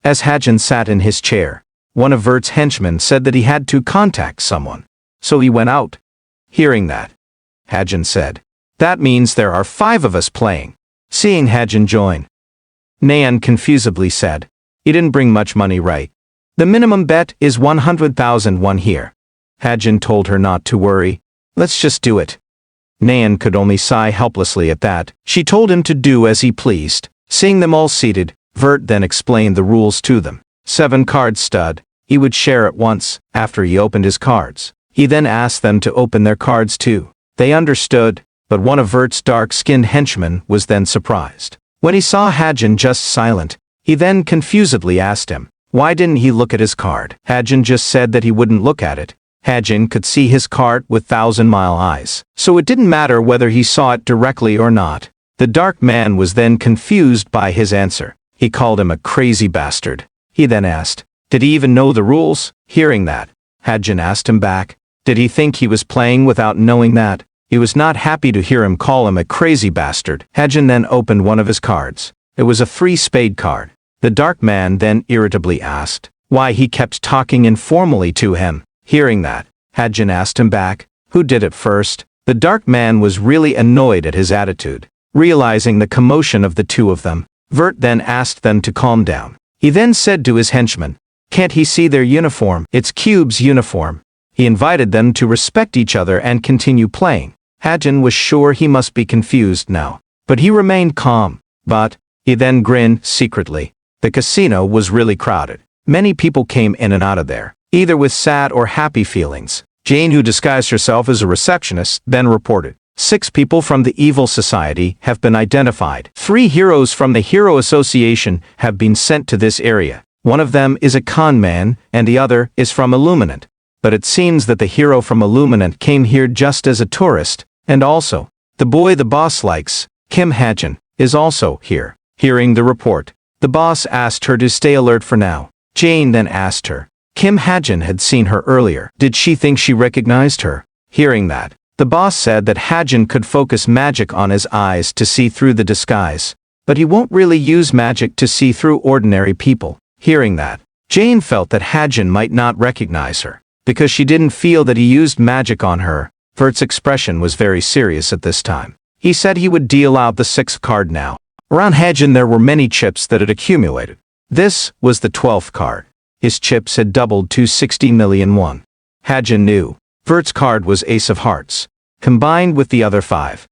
As Hajin sat in his chair, one of Vert's henchmen said that he had to contact someone, so he went out. Hearing that, Hajin said, "That means there are 5 of us playing." Seeing Hajin join, Nayan confusedly said, "He didn't bring much money, right? The minimum bet is 100,000 won here." Hajin told her not to worry. "Let's just do it." Nayan could only sigh helplessly at that. She told him to do as he pleased. Seeing them all seated, Vert then explained the rules to them. 7 card stud, he would share at once, after he opened his cards. He then asked them to open their cards too. They understood, but one of Vert's dark-skinned henchmen was then surprised. When he saw Hajin just silent, he then confusedly asked him, why didn't he look at his card? Hajin just said that he wouldn't look at it. Hajin could see his card with 1,000-mile eyes, so it didn't matter whether he saw it directly or not. The dark man was then confused by his answer. He called him a crazy bastard. He then asked, did he even know the rules? Hearing that, Hajin asked him back, did he think he was playing without knowing that? He was not happy to hear him call him a crazy bastard. Hajin then opened one of his cards. It was a 3-spade card. The dark man then irritably asked why he kept talking informally to him. Hearing that, Hajin asked him back, who did it first? The dark man was really annoyed at his attitude. Realizing the commotion of the two of them, Vert then asked them to calm down. He then said to his henchmen, can't he see their uniform? It's Cube's uniform. He invited them to respect each other and continue playing. Hajin was sure he must be confused now, but he remained calm. But he then grinned secretly. The casino was really crowded. Many people came in and out of there, either with sad or happy feelings. Jane, who disguised herself as a receptionist, then reported, 6 people from the evil society have been identified. 3 heroes from the Hero Association have been sent to this area. One of them is a con man, and the other is from Illuminant. But it seems that the hero from Illuminant came here just as a tourist, and also, the boy the boss likes, Kim Hajin, is also here. Hearing the report, the boss asked her to stay alert for now. Jane then asked her. Kim Hajin had seen her earlier. Did she think she recognized her? Hearing that, the boss said that Hajin could focus magic on his eyes to see through the disguise, but he won't really use magic to see through ordinary people. Hearing that, Jane felt that Hajin might not recognize her, because she didn't feel that he used magic on her. Vert's expression was very serious at this time. He said he would deal out the 6th card now. Around Hajin there were many chips that had accumulated. This was the 12th card. His chips had doubled to 60 million won. Hajin knew. Vert's card was Ace of Hearts, combined with the other 5.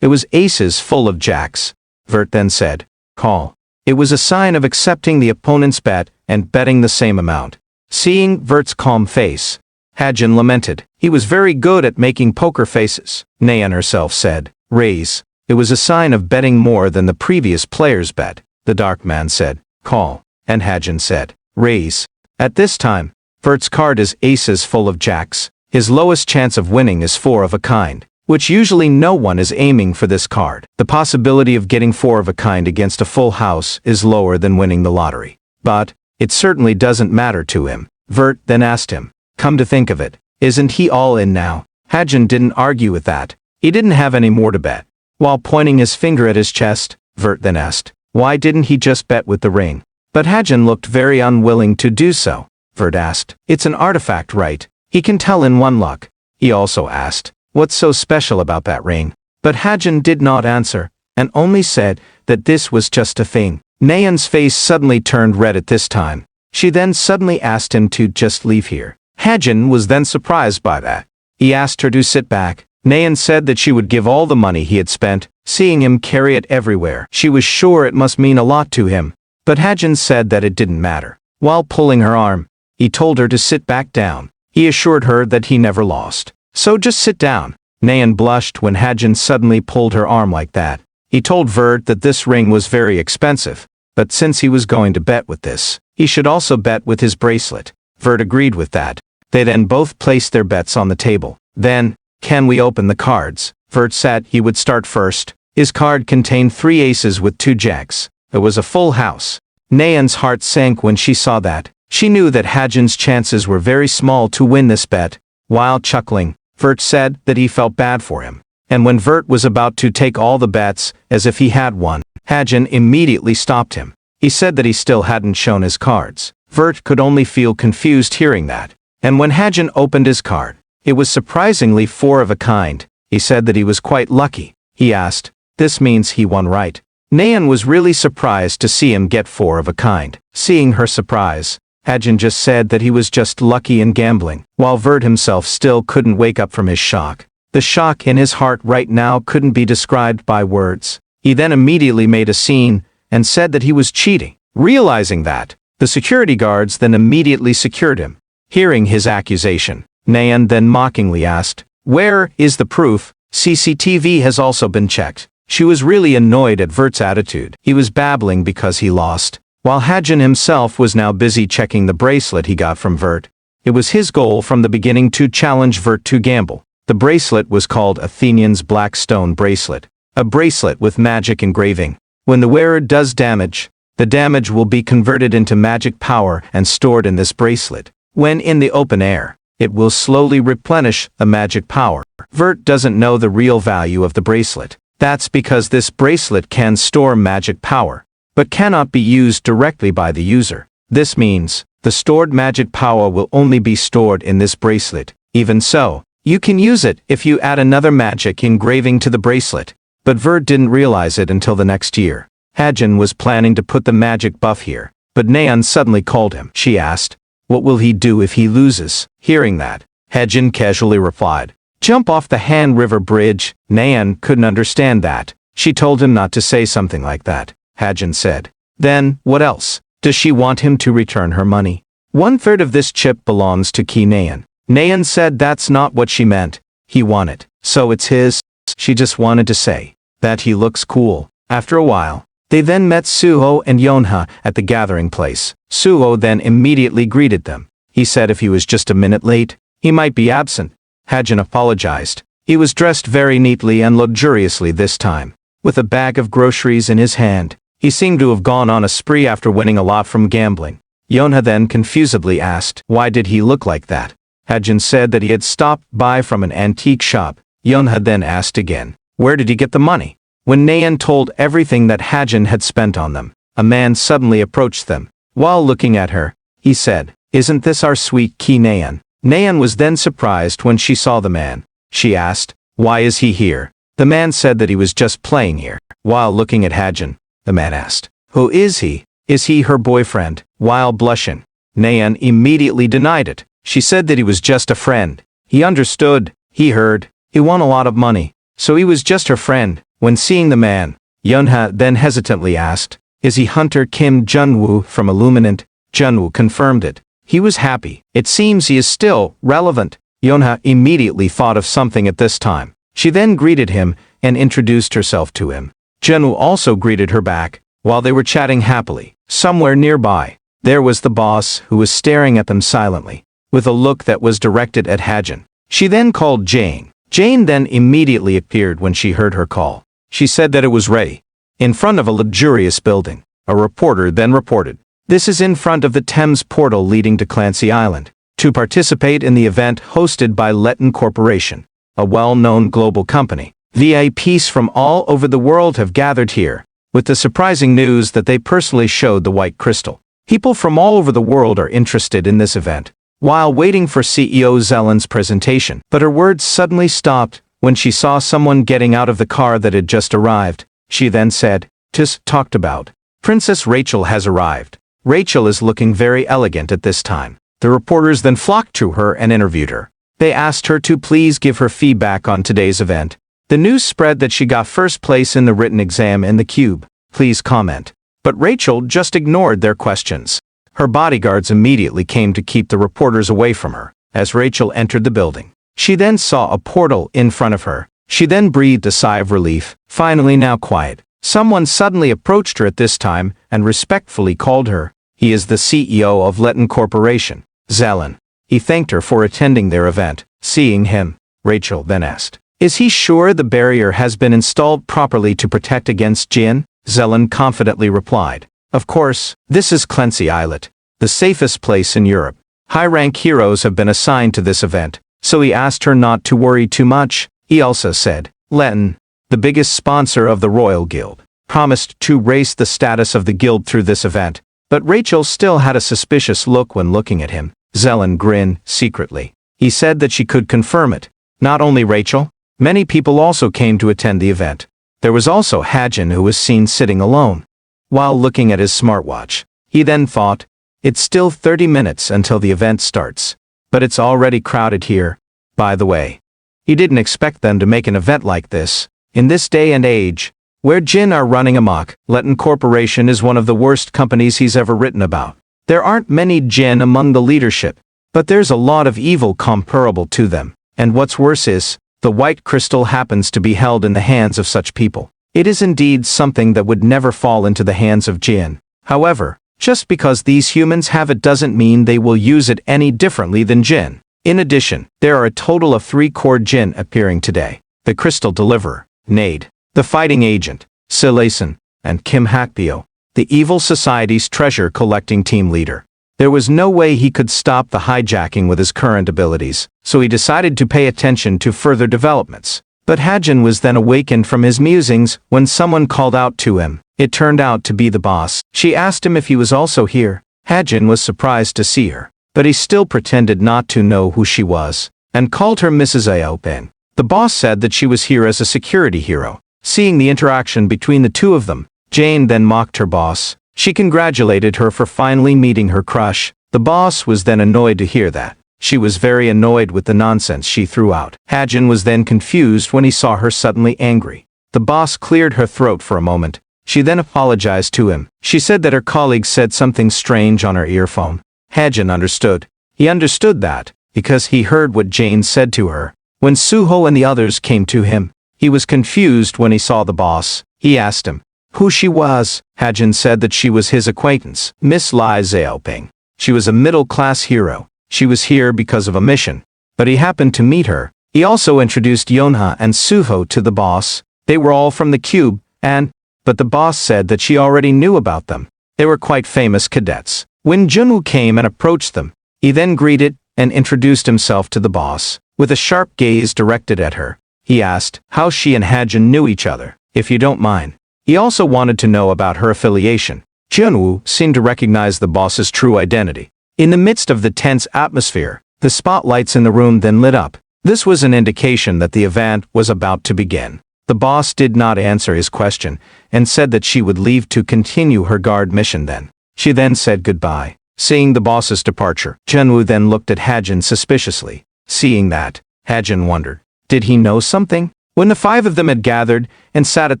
It was aces full of jacks. Vert then said, call. It was a sign of accepting the opponent's bet and betting the same amount. Seeing Vert's calm face, Hajin lamented. He was very good at making poker faces. Nayan herself said, raise. It was a sign of betting more than the previous player's bet. The dark man said, call. And Hajin said, raise. At this time, Vert's card is aces full of jacks. His lowest chance of winning is 4 of a kind, which usually no one is aiming for this card. The possibility of getting 4 of a kind against a full house is lower than winning the lottery. But it certainly doesn't matter to him. Vert then asked him, come to think of it, isn't he all in now? Hajin didn't argue with that. He didn't have any more to bet. While pointing his finger at his chest, Vert then asked, why didn't he just bet with the ring? But Hajin looked very unwilling to do so. Vert asked, it's an artifact, right? He can tell in 1 luck. He also asked, what's so special about that ring? But Hajin did not answer, and only said that this was just a thing. Nayan's face suddenly turned red at this time. She then suddenly asked him to just leave here. Hajin was then surprised by that. He asked her to sit back. Nayan said that she would give all the money he had spent, seeing him carry it everywhere. She was sure it must mean a lot to him, but Hajin said that it didn't matter. While pulling her arm, he told her to sit back down. He assured her that he never lost. So just sit down. Nayan blushed when Hajin suddenly pulled her arm like that. He told Vert that this ring was very expensive, but since he was going to bet with this, he should also bet with his bracelet. Vert agreed with that. They then both placed their bets on the table. Then, can we open the cards? Vert said he would start first. His card contained 3 aces with 2 jacks. It was a full house. Nayan's heart sank when she saw that. She knew that Hajin's chances were very small to win this bet. While chuckling, Vert said that he felt bad for him. And when Vert was about to take all the bets, as if he had won, Hajin immediately stopped him. He said that he still hadn't shown his cards. Vert could only feel confused hearing that. And when Hajin opened his card, it was surprisingly 4 of a kind. He said that he was quite lucky. He asked, "This means he won, right?" Naeun was really surprised to see him get 4 of a kind. Seeing her surprise, Hajin just said that he was just lucky in gambling, while Vert himself still couldn't wake up from his shock. The shock in his heart right now couldn't be described by words. He then immediately made a scene and said that he was cheating. Realizing that, the security guards then immediately secured him. Hearing his accusation, Naeun then mockingly asked, "Where is the proof? CCTV has also been checked." She was really annoyed at Vert's attitude. He was babbling because he lost, while Hajin himself was now busy checking the bracelet he got from Vert. It was his goal from the beginning to challenge Vert to gamble. The bracelet was called Athenian's Black Stone Bracelet, a bracelet with magic engraving. When the wearer does damage, the damage will be converted into magic power and stored in this bracelet. When in the open air, it will slowly replenish the magic power. Vert doesn't know the real value of the bracelet. That's because this bracelet can store magic power, but cannot be used directly by the user. This means, the stored magic power will only be stored in this bracelet. Even so, you can use it if you add another magic engraving to the bracelet. But Vert didn't realize it until the next year. Hajin was planning to put the magic buff here, but Naeun suddenly called him. She asked, "What will he do if he loses?" Hearing that, Hajin casually replied, "Jump off the Han River Bridge." Naeun couldn't understand that. She told him not to say something like that. Hajin said, "Then, what else? Does she want him to return her money? 1/3 of this chip belongs to Ki Naeun." Naeun said that's not what she meant. He won it, so it's his. She just wanted to say that he looks cool. After a while, they then met Suho and Yonha at the gathering place. Suho then immediately greeted them. He said if he was just a minute late, he might be absent. Hajin apologized. He was dressed very neatly and luxuriously this time, with a bag of groceries in his hand. He seemed to have gone on a spree after winning a lot from gambling. Yonha then confusedly asked, why did he look like that? Hajin said that he had stopped by from an antique shop. Yonha then asked again, where did he get the money? When Naeun told everything that Hajin had spent on them, a man suddenly approached them. While looking at her, he said, "Isn't this our sweet Ki Naeun?" Naeun was then surprised when she saw the man. She asked, "Why is he here?" The man said that he was just playing here. While looking at Hajin, the man asked, "Who is he? Is he her boyfriend?" While blushing, Naeun immediately denied it. She said that he was just a friend. He understood, he heard, he won a lot of money, so he was just her friend. When seeing the man, Yonha then hesitantly asked, "Is he Hunter Kim Junwoo from Illuminant?" Junwoo confirmed it. He was happy. It seems he is still relevant. Yonha immediately thought of something at this time. She then greeted him and introduced herself to him. Junwoo also greeted her back. While they were chatting happily, somewhere nearby, there was the boss who was staring at them silently, with a look that was directed at Hajin. She then called Jane. Jane then immediately appeared when she heard her call. She said that it was Ray. In front of a luxurious building, a reporter then reported, "This is in front of the Thames portal leading to Clancy Island, to participate in the event hosted by Letton Corporation, a well-known global company. VIPs from all over the world have gathered here, with the surprising news that they personally showed the white crystal. People from all over the world are interested in this event." While waiting for CEO Zellen's presentation, but her words suddenly stopped when she saw someone getting out of the car that had just arrived. She then said, "Tis talked about. Princess Rachel has arrived. Rachel is looking very elegant at this time." The reporters then flocked to her and interviewed her. They asked her to please give her feedback on today's event. The news spread that she got first place in the written exam in the cube. Please comment. But Rachel just ignored their questions. Her bodyguards immediately came to keep the reporters away from her. As Rachel entered the building, she then saw a portal in front of her. She then breathed a sigh of relief. Finally, now quiet. Someone suddenly approached her at this time and respectfully called her. He is the CEO of Letton Corporation, Zellen. He thanked her for attending their event. Seeing him, Rachel then asked, "Is he sure the barrier has been installed properly to protect against Jin?" Zellen confidently replied, "Of course, this is Clancy Islet, the safest place in Europe. High-rank heroes have been assigned to this event, so he asked her not to worry too much." He also said, "Letton, the biggest sponsor of the Royal Guild, promised to raise the status of the guild through this event, but Rachel still had a suspicious look when looking at him. Zelen grinned secretly. He said that she could confirm it. Not only Rachel, many people also came to attend the event. There was also Hajin, who was seen sitting alone. While looking at his smartwatch, he then thought, it's still 30 minutes until the event starts. But it's already crowded here. By the way, he didn't expect them to make an event like this. In this day and age, where Jin are running amok, Leton Corporation is one of the worst companies he's ever written about. There aren't many Jin among the leadership, but there's a lot of evil comparable to them. And what's worse is, the white crystal happens to be held in the hands of such people. It is indeed something that would never fall into the hands of Jin. However, just because these humans have it doesn't mean they will use it any differently than Jin. In addition, there are a total of 3 core Jin appearing today. The Crystal Deliverer, Nade, the Fighting Agent, Silason, and Kim Hakpyo, the Evil Society's treasure-collecting team leader. There was no way he could stop the hijacking with his current abilities, so he decided to pay attention to further developments. But Hajin was then awakened from his musings when someone called out to him. It turned out to be the boss. She asked him if he was also here. Hajin was surprised to see her, but he still pretended not to know who she was, and called her Mrs. Aopen. The boss said that she was here as a security hero. Seeing the interaction between the two of them, Jane then mocked her boss. She congratulated her for finally meeting her crush. The boss was then annoyed to hear that. She was very annoyed with the nonsense she threw out. Hajin was then confused when he saw her suddenly angry. The boss cleared her throat for a moment. She then apologized to him. She said that her colleague said something strange on her earphone. Hajin understood. He understood that, because he heard what Jane said to her. When Suho and the others came to him, he was confused when he saw the boss. He asked him who she was. Hajin said that she was his acquaintance, Miss Lai Xiaoping. She was a middle-class hero. She was here because of a mission, but he happened to meet her. He also introduced Yonha and Suho to the boss. They were all from the cube, but the boss said that she already knew about them. They were quite famous cadets. When Junwoo came and approached them, he then greeted and introduced himself to the boss. With a sharp gaze directed at her, he asked how she and Hajin knew each other, if you don't mind. He also wanted to know about her affiliation. Junwoo seemed to recognize the boss's true identity. In the midst of the tense atmosphere, the spotlights in the room then lit up. This was an indication that the event was about to begin. The boss did not answer his question, and said that she would leave to continue her guard mission then. She then said goodbye. Seeing the boss's departure, Junwoo then looked at Hajin suspiciously. Seeing that, Hajin wondered, did he know something? When the 5 of them had gathered and sat at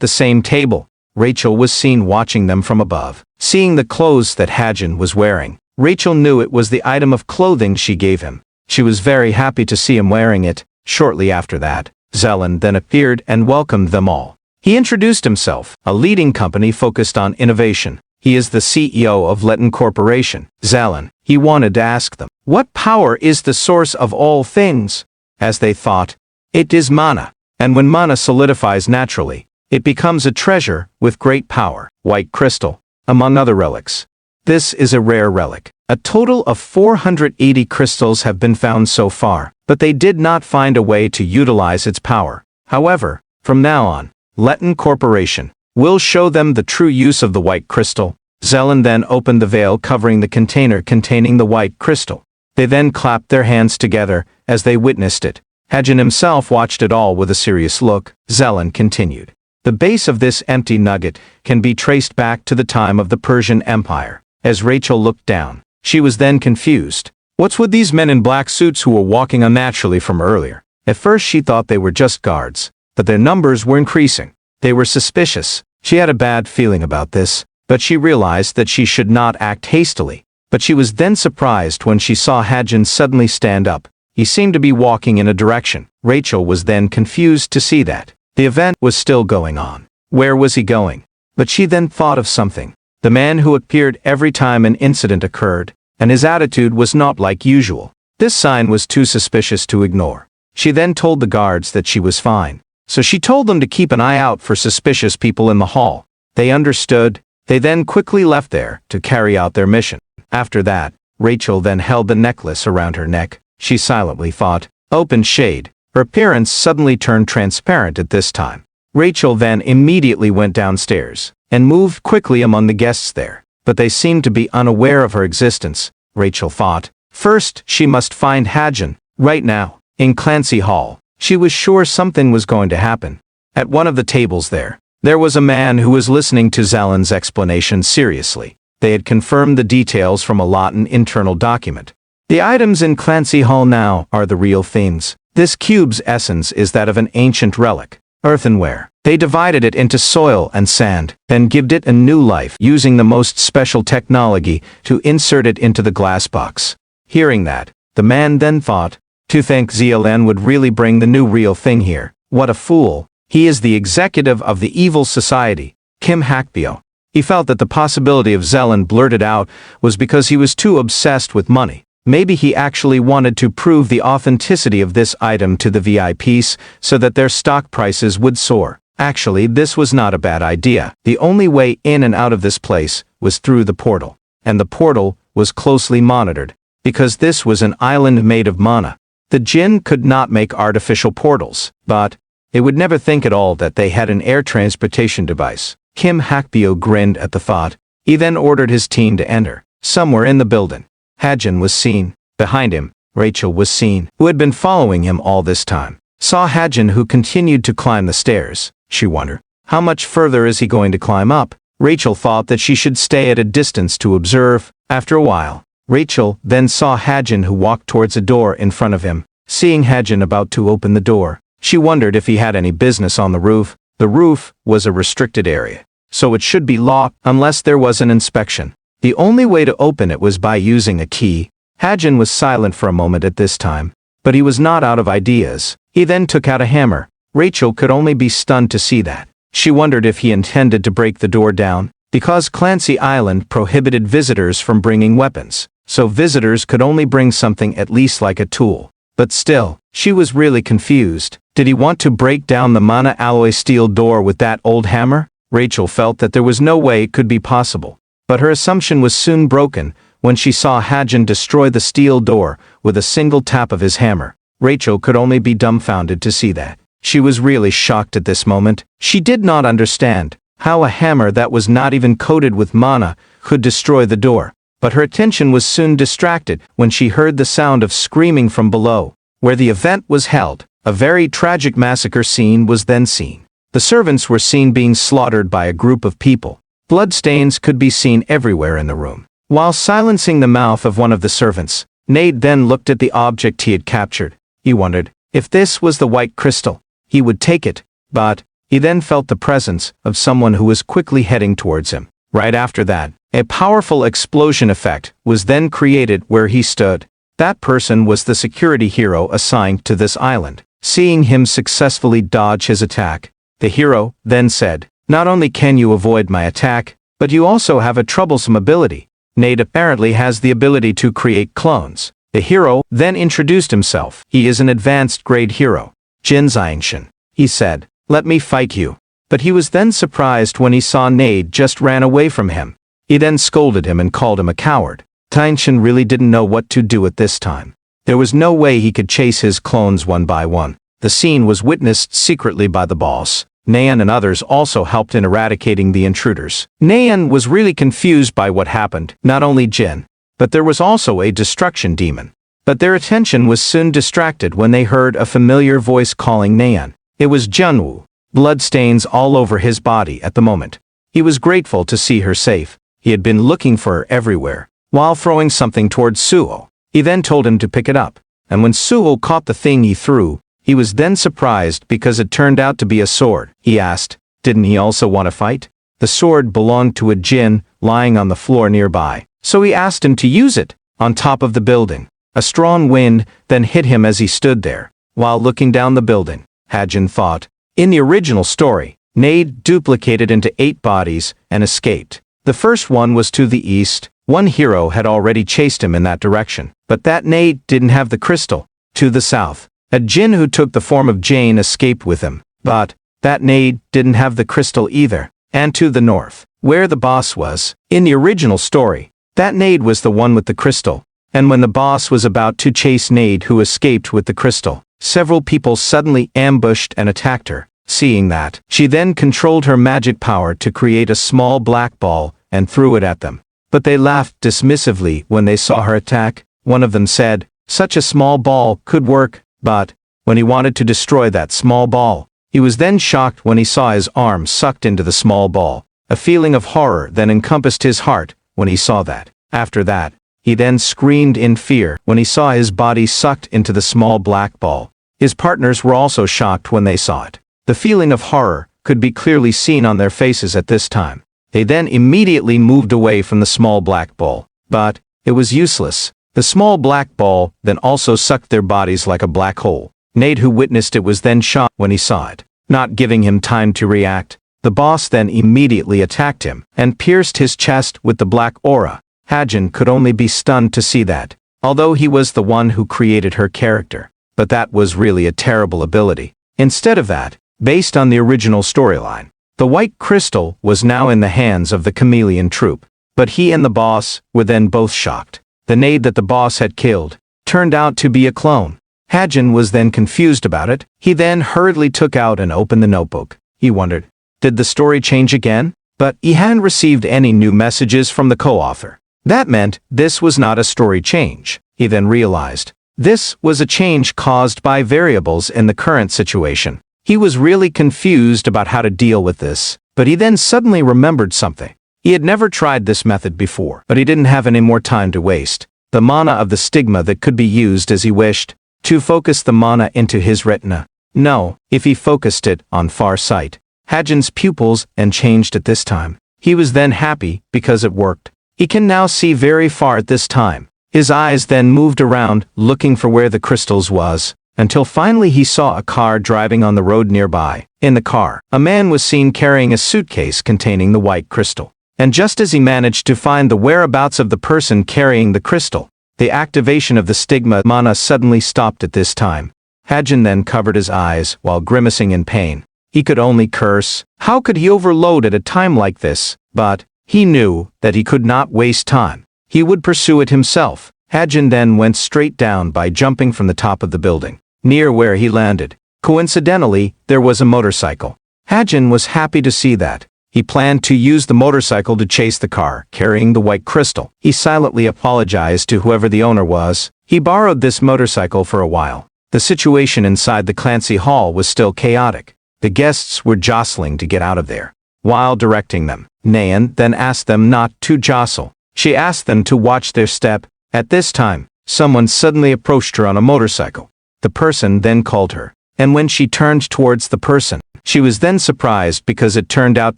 the same table, Rachel was seen watching them from above. Seeing the clothes that Hajin was wearing, Rachel knew it was the item of clothing she gave him. She was very happy to see him wearing it. Shortly after that, Zelen then appeared and welcomed them all. He introduced himself, a leading company focused on innovation. He is the CEO of Leton Corporation. Zelen, he wanted to ask them, what power is the source of all things? As they thought, it is mana, and when mana solidifies naturally, it becomes a treasure with great power, white crystal, among other relics. This is a rare relic. A total of 480 crystals have been found so far, but they did not find a way to utilize its power. However, from now on, Leton Corporation will show them the true use of the white crystal. Zelen then opened the veil covering the container containing the white crystal. They then clapped their hands together as they witnessed it. Hajin himself watched it all with a serious look. Zelen continued. The base of this empty nugget can be traced back to the time of the Persian Empire. As Rachel looked down, she was then confused. What's with these men in black suits who were walking unnaturally from earlier? At first she thought they were just guards, but their numbers were increasing. They were suspicious. She had a bad feeling about this, but she realized that she should not act hastily. But she was then surprised when she saw Hajin suddenly stand up. He seemed to be walking in a direction. Rachel was then confused to see that the event was still going on. Where was he going? But she then thought of something. The man who appeared every time an incident occurred, and his attitude was not like usual. This sign was too suspicious to ignore. She then told the guards that she was fine. So she told them to keep an eye out for suspicious people in the hall. They understood. They then quickly left there to carry out their mission. After that, Rachel then held the necklace around her neck. She silently thought, open shade. Her appearance suddenly turned transparent at this time. Rachel then immediately went downstairs and moved quickly among the guests there, but they seemed to be unaware of her existence. Rachel thought, first she must find Hajin, right now, in Clancy Hall. She was sure something was going to happen. At one of the tables there was a man who was listening to Zalan's explanation seriously. They had confirmed the details from a Latin internal document. The items in Clancy Hall now are the real things. This cube's essence is that of an ancient relic, earthenware. They divided it into soil and sand, then gave it a new life using the most special technology to insert it into the glass box. Hearing that, the man then thought, to think Zielen would really bring the new real thing here. What a fool. He is the executive of the evil society, Kim Hakbyo. He felt that the possibility of Zelen blurted out was because he was too obsessed with money. Maybe he actually wanted to prove the authenticity of this item to the VIPs so that their stock prices would soar. Actually, this was not a bad idea. The only way in and out of this place was through the portal. And the portal was closely monitored, because this was an island made of mana. The Jinn could not make artificial portals, but they would never think at all that they had an air transportation device. Kim Hakbyo grinned at the thought. He then ordered his team to enter. Somewhere in the building, Hajin was seen. Behind him, Rachel was seen, who had been following him all this time. Saw Hajin, who continued to climb the stairs. She wondered, how much further is he going to climb up? Rachel thought that she should stay at a distance to observe. After a while, Rachel then saw Hajin, who walked towards a door in front of him. Seeing Hajin about to open the door, she wondered if he had any business on the roof. The roof was a restricted area, so it should be locked unless there was an inspection. The only way to open it was by using a key. Hajin was silent for a moment at this time, but he was not out of ideas. He then took out a hammer. Rachel could only be stunned to see that. She wondered if he intended to break the door down, because Clancy Island prohibited visitors from bringing weapons, so visitors could only bring something at least like a tool. But still, she was really confused. Did he want to break down the mana alloy steel door with that old hammer? Rachel felt that there was no way it could be possible. But her assumption was soon broken when she saw Hajin destroy the steel door with a single tap of his hammer. Rachel could only be dumbfounded to see that. She was really shocked at this moment. She did not understand how a hammer that was not even coated with mana could destroy the door. But her attention was soon distracted when she heard the sound of screaming from below. Where the event was held, a very tragic massacre scene was then seen. The servants were seen being slaughtered by a group of people. Bloodstains could be seen everywhere in the room. While silencing the mouth of one of the servants, Nade then looked at the object he had captured. He wondered if this was the white crystal. He would take it, but he then felt the presence of someone who was quickly heading towards him. Right after that, a powerful explosion effect was then created where he stood. That person was the security hero assigned to this island. Seeing him successfully dodge his attack, the hero then said, "Not only can you avoid my attack, but you also have a troublesome ability." Nade apparently has the ability to create clones. The hero then introduced himself. He is an advanced grade hero. Jin Zainshin. He said, "Let me fight you." But he was then surprised when he saw Nade just ran away from him. He then scolded him and called him a coward. Zainshin really didn't know what to do at this time. There was no way he could chase his clones one by one. The scene was witnessed secretly by the boss. Nayan and others also helped in eradicating the intruders. Nayan was really confused by what happened. Not only Jin, but there was also a destruction demon. But their attention was soon distracted when they heard a familiar voice calling Nayan. It was Junwoo. Bloodstains all over his body at the moment. He was grateful to see her safe. He had been looking for her everywhere. While throwing something towards Suo, he then told him to pick it up. And when Suo caught the thing he threw, he was then surprised because it turned out to be a sword. He asked, didn't he also want to fight? The sword belonged to a Jin lying on the floor nearby, so he asked him to use it. On top of the building, a strong wind then hit him as he stood there. While looking down the building, Hajin thought, in the original story, Nade duplicated into 8 bodies and escaped. The first one was to the east. One hero had already chased him in that direction, but that Nade didn't have the crystal. To the south, a Jin who took the form of Jane escaped with him, but that Nade didn't have the crystal either. And to the north, where the boss was, in the original story, that Nade was the one with the crystal. And when the boss was about to chase Nade, who escaped with the crystal, several people suddenly ambushed and attacked her. Seeing that, she then controlled her magic power to create a small black ball and threw it at them. But they laughed dismissively when they saw her attack. One of them said, "Such a small ball could work," but when he wanted to destroy that small ball, he was then shocked when he saw his arm sucked into the small ball. A feeling of horror then encompassed his heart when he saw that. After that, he then screamed in fear when he saw his body sucked into the small black ball. His partners were also shocked when they saw it. The feeling of horror could be clearly seen on their faces at this time. They then immediately moved away from the small black ball. But it was useless. The small black ball then also sucked their bodies like a black hole. Nate, who witnessed it, was then shocked when he saw it. Not giving him time to react, the boss then immediately attacked him and pierced his chest with the black aura. Hajin could only be stunned to see that, although he was the one who created her character. But that was really a terrible ability. Instead of that, based on the original storyline, the white crystal was now in the hands of the chameleon troupe. But he and the boss were then both shocked. The nade that the boss had killed turned out to be a clone. Hajin was then confused about it. He then hurriedly took out and opened the notebook. He wondered, did the story change again? But he hadn't received any new messages from the co-author. That meant this was not a story change. He then realized this was a change caused by variables in the current situation. He was really confused about how to deal with this, but he then suddenly remembered something. He had never tried this method before, but he didn't have any more time to waste. The mana of the stigma that could be used as he wished to focus the mana into his retina. No, if he focused it on far sight, Hajin's pupils and changed at this time. He was then happy because it worked. He can now see very far at this time. His eyes then moved around, looking for where the crystals was, until finally he saw a car driving on the road nearby. In the car, a man was seen carrying a suitcase containing the white crystal. And just as he managed to find the whereabouts of the person carrying the crystal, the activation of the stigma mana suddenly stopped at this time. Hajin then covered his eyes while grimacing in pain. He could only curse. How could he overload at a time like this? But he knew that he could not waste time. He would pursue it himself. Hajin then went straight down by jumping from the top of the building. Near where he landed, coincidentally, there was a motorcycle. Hajin was happy to see that. He planned to use the motorcycle to chase the car carrying the white crystal. He silently apologized to whoever the owner was. He borrowed this motorcycle for a while. The situation inside the Clancy Hall was still chaotic. The guests were jostling to get out of there. While directing them, Nayan then asked them not to jostle. She asked them to watch their step. At this time, someone suddenly approached her on a motorcycle. The person then called her, and when she turned towards the person, she was then surprised because it turned out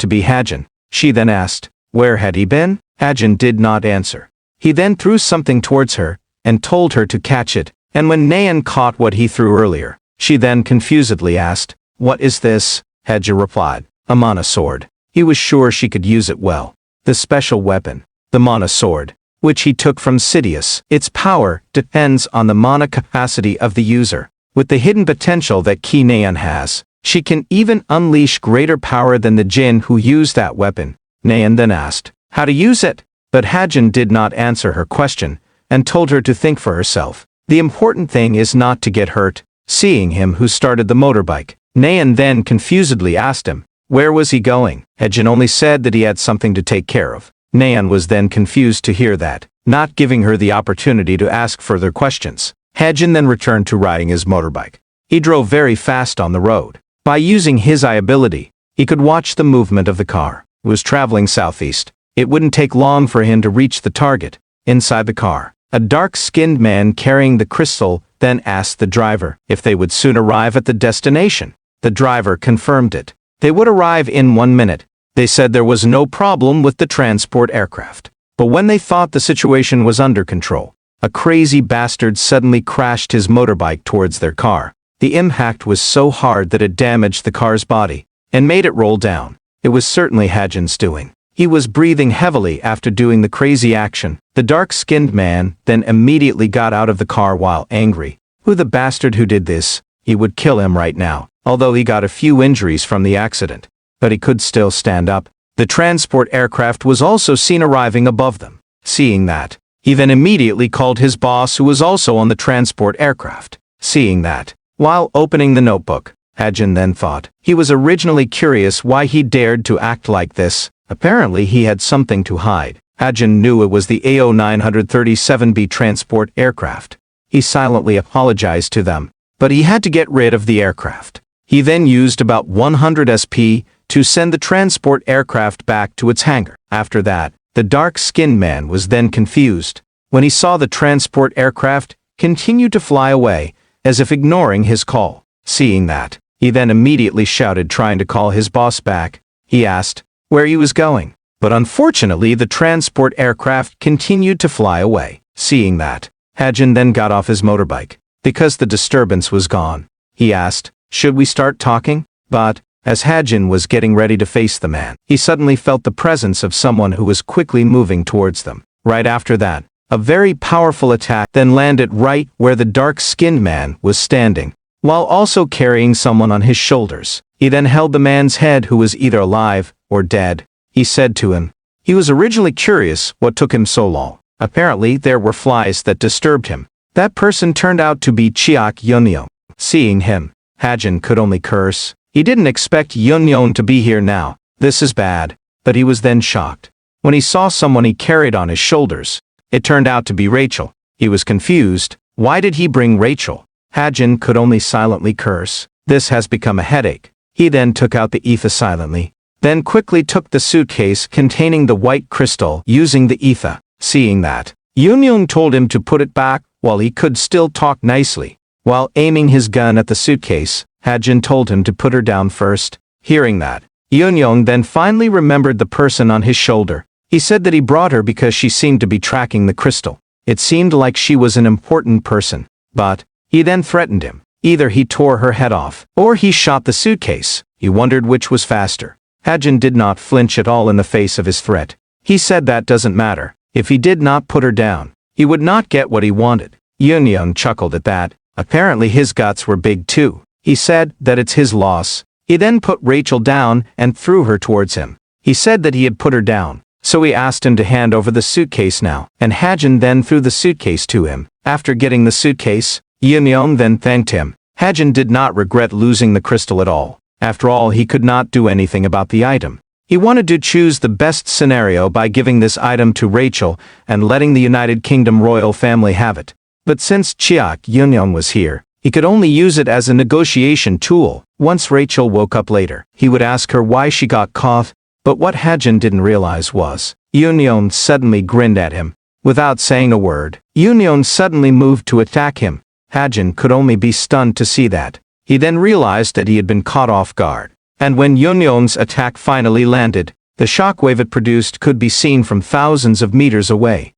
to be Hajin. She then asked, where had he been? Hajin did not answer. He then threw something towards her, and told her to catch it, and when Nayan caught what he threw earlier, she then confusedly asked, what is this? Hajin replied, a mana sword. He was sure she could use it well. The special weapon, the mana sword, which he took from Sidious. Its power depends on the mana capacity of the user. With the hidden potential that Ki Nayan has, she can even unleash greater power than the Jin who used that weapon. Nayan then asked how to use it, but Hajin did not answer her question and told her to think for herself. The important thing is not to get hurt. Seeing him who started the motorbike, Nayan then confusedly asked him, where was he going? Hajin only said that he had something to take care of. Nayan was then confused to hear that, not giving her the opportunity to ask further questions. Hajin then returned to riding his motorbike. He drove very fast on the road. By using his eye ability, he could watch the movement of the car. It was traveling southeast. It wouldn't take long for him to reach the target. Inside the car, a dark-skinned man carrying the crystal then asked the driver if they would soon arrive at the destination. The driver confirmed it. They would arrive in 1 minute. They said there was no problem with the transport aircraft. But when they thought the situation was under control, a crazy bastard suddenly crashed his motorbike towards their car. The impact was so hard that it damaged the car's body and made it roll down. It was certainly Hajin's doing. He was breathing heavily after doing the crazy action. The dark-skinned man then immediately got out of the car while angry. Who the bastard who did this? He would kill him right now, although he got a few injuries from the accident. But he could still stand up. The transport aircraft was also seen arriving above them. Seeing that, he then immediately called his boss who was also on the transport aircraft. Seeing that, while opening the notebook, Hajin then thought. He was originally curious why he dared to act like this. Apparently he had something to hide. Hajin knew it was the AO-937B transport aircraft. He silently apologized to them, but he had to get rid of the aircraft. He then used about 100 SP to send the transport aircraft back to its hangar. After that, the dark-skinned man was then confused when he saw the transport aircraft continue to fly away, as if ignoring his call. Seeing that, he then immediately shouted, trying to call his boss back. He asked where he was going, but unfortunately the transport aircraft continued to fly away. Seeing that, Hajin then got off his motorbike. Because the disturbance was gone, he asked, "Should we start talking?" But, as Hajin was getting ready to face the man, he suddenly felt the presence of someone who was quickly moving towards them. Right after that, a very powerful attack then landed right where the dark-skinned man was standing, while also carrying someone on his shoulders. He then held the man's head, who was either alive or dead. He said to him. He was originally curious what took him so long. Apparently there were flies that disturbed him. That person turned out to be Chiak Yunyo. Seeing him, Hajin could only curse. He didn't expect Yunyon to be here now. This is bad. But he was then shocked when he saw someone he carried on his shoulders. It turned out to be Rachel. He was confused. Why did he bring Rachel? Hajin could only silently curse. This has become a headache. He then took out the ether silently, then quickly took the suitcase containing the white crystal using the ether. Seeing that, Yunyon told him to put it back while he could still talk nicely. While aiming his gun at the suitcase, Hajin told him to put her down first. Hearing that, Yunyon then finally remembered the person on his shoulder. He said that he brought her because she seemed to be tracking the crystal. It seemed like she was an important person. But, he then threatened him. Either he tore her head off, or he shot the suitcase. He wondered which was faster. Hajin did not flinch at all in the face of his threat. He said that doesn't matter. If he did not put her down, he would not get what he wanted. Yunyon chuckled at that. Apparently his guts were big too. He said that it's his loss. He then put Rachel down and threw her towards him. He said that he had put her down, so he asked him to hand over the suitcase now, and Hajin then threw the suitcase to him. After getting the suitcase, Yunyon then thanked him. Hajin did not regret losing the crystal at all. After all, he could not do anything about the item. He wanted to choose the best scenario by giving this item to Rachel and letting the United Kingdom royal family have it. But since Chiak Yunyon was here, he could only use it as a negotiation tool. Once Rachel woke up later, he would ask her why she got caught. But what Hajin didn't realize was, Yunyon suddenly grinned at him. Without saying a word, Yunyon suddenly moved to attack him. Hajin could only be stunned to see that. He then realized that he had been caught off guard. And when Yunyon's attack finally landed, the shockwave it produced could be seen from thousands of meters away.